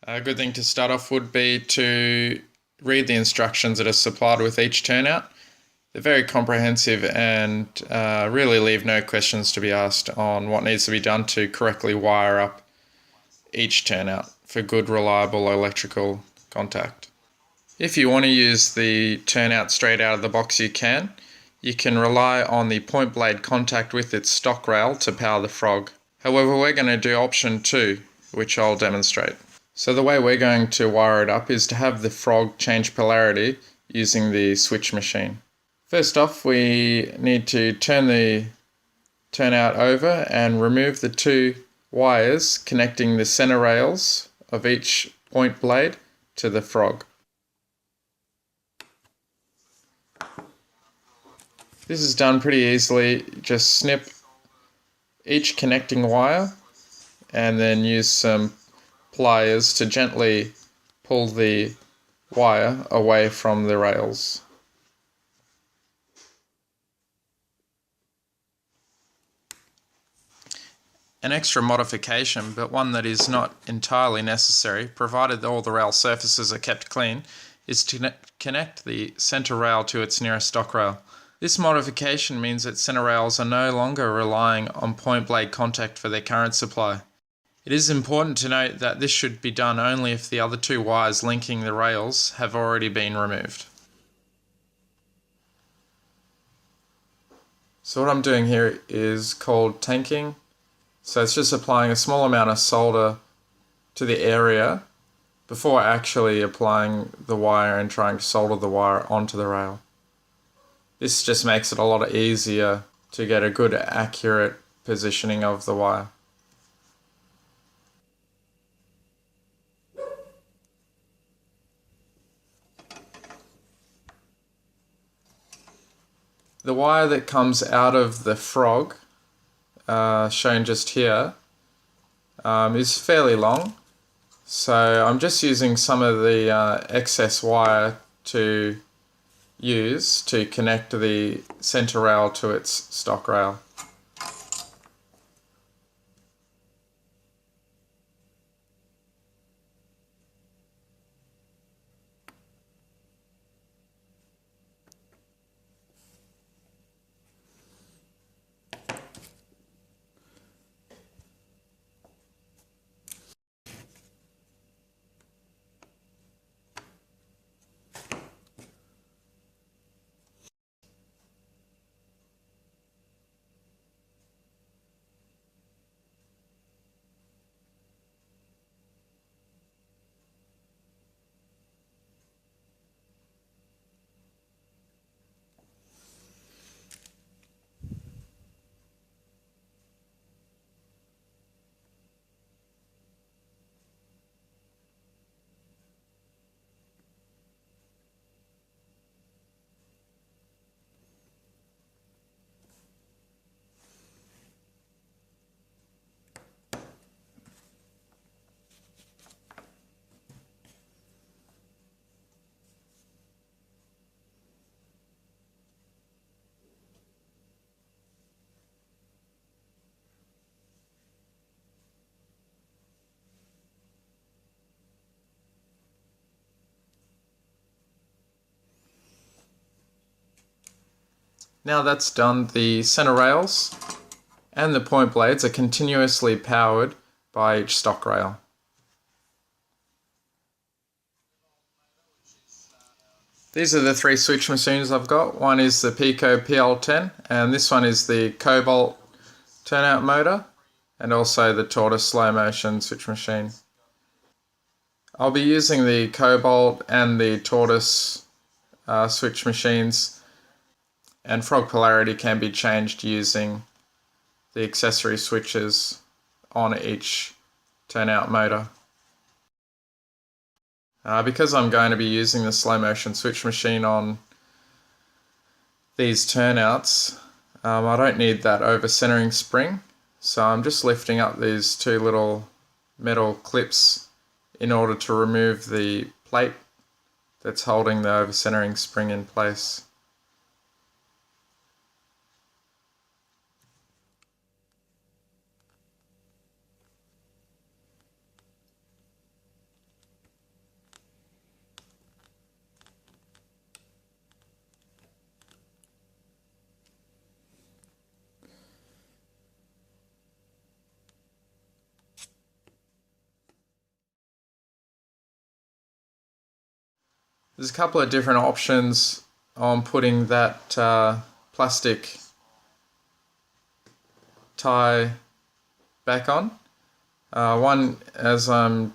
A good thing to start off would be to read the instructions that are supplied with each turnout. They're very comprehensive and really leave no questions to be asked on what needs to be done to correctly wire up each turnout for good, reliable electrical contact. If you want to use the turnout straight out of the box, you can. You can rely on the point blade contact with its stock rail to power the frog. However, we're going to do option 2, which I'll demonstrate. So the way we're going to wire it up is to have the frog change polarity using the switch machine. First off, we need to turn the turnout over and remove the 2 wires connecting the center rails of each point blade to the frog. This is done pretty easily. Just snip each connecting wire and then use some pliers to gently pull the wire away from the rails. An extra modification, but one that is not entirely necessary, provided all the rail surfaces are kept clean, is to connect the center rail to its nearest stock rail. This modification means that center rails are no longer relying on point blade contact for their current supply. It is important to note that this should be done only if the other 2 wires linking the rails have already been removed. So what I'm doing here is called tanking. So it's just applying a small amount of solder to the area before actually applying the wire and trying to solder the wire onto the rail. This just makes it a lot easier to get a good accurate positioning of the wire. The wire that comes out of the frog, shown just here, is fairly long. So I'm just using some of the excess wire to use to connect the center rail to its stock rail. Now that's done, the center rails and the point blades are continuously powered by each stock rail. These are the 3 switch machines I've got. One is the Peco PL10 and this one is the Cobalt turnout motor and also the Tortoise slow motion switch machine. I'll be using the Cobalt and the Tortoise switch machines, and frog polarity can be changed using the accessory switches on each turnout motor. Because I'm going to be using the slow motion switch machine on these turnouts, I don't need that over centering spring, so I'm just lifting up these 2 little metal clips in order to remove the plate that's holding the over centering spring in place. There's a couple of different options on putting that plastic tie back on. One, as I'm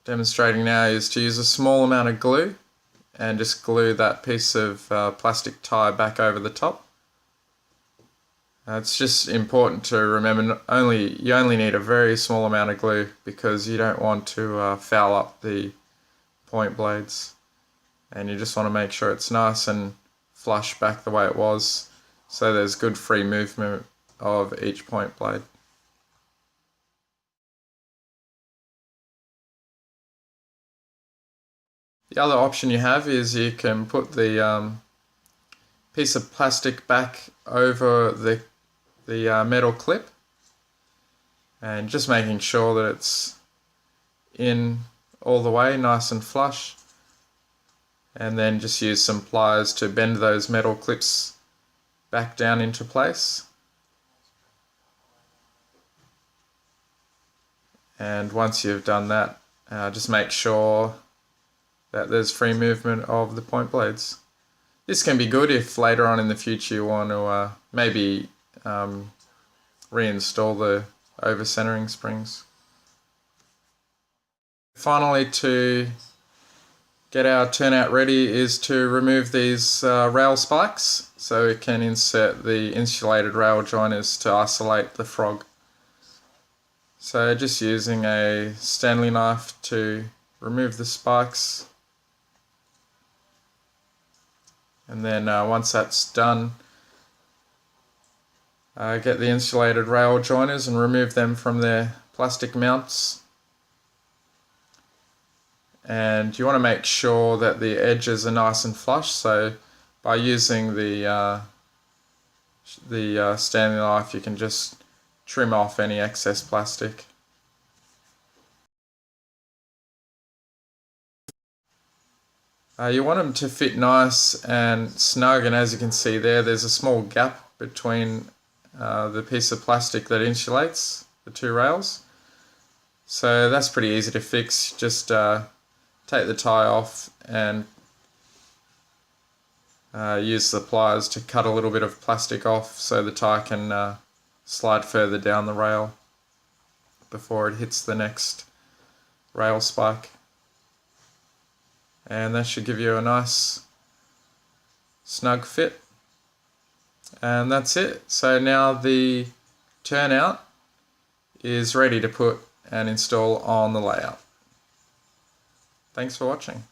demonstrating now, is to use a small amount of glue and just glue that piece of plastic tie back over the top. It's just important to remember you only need a very small amount of glue because you don't want to foul up the point blades, and you just want to make sure it's nice and flush back the way it was so there's good free movement of each point blade. The other option you have is you can put the piece of plastic back over the metal clip, and just making sure that it's in all the way, nice and flush, and then just use some pliers to bend those metal clips back down into place. And once you've done that, just make sure that there's free movement of the point blades. This can be good if later on in the future you want to maybe reinstall the over-centering springs. Finally, to get our turnout ready is to remove these rail spikes so we can insert the insulated rail joiners to isolate the frog. So just using a Stanley knife to remove the spikes, and then once that's done, get the insulated rail joiners and remove them from their plastic mounts. And you want to make sure that the edges are nice and flush, so by using the Stanley knife you can just trim off any excess plastic. You want them to fit nice and snug, and as you can see there's a small gap between the piece of plastic that insulates the two rails. So that's pretty easy to fix. Just take the tie off and use the pliers to cut a little bit of plastic off so the tie can slide further down the rail before it hits the next rail spike. And that should give you a nice snug fit. And that's it. So now the turnout is ready to put and install on the layout. Thanks for watching.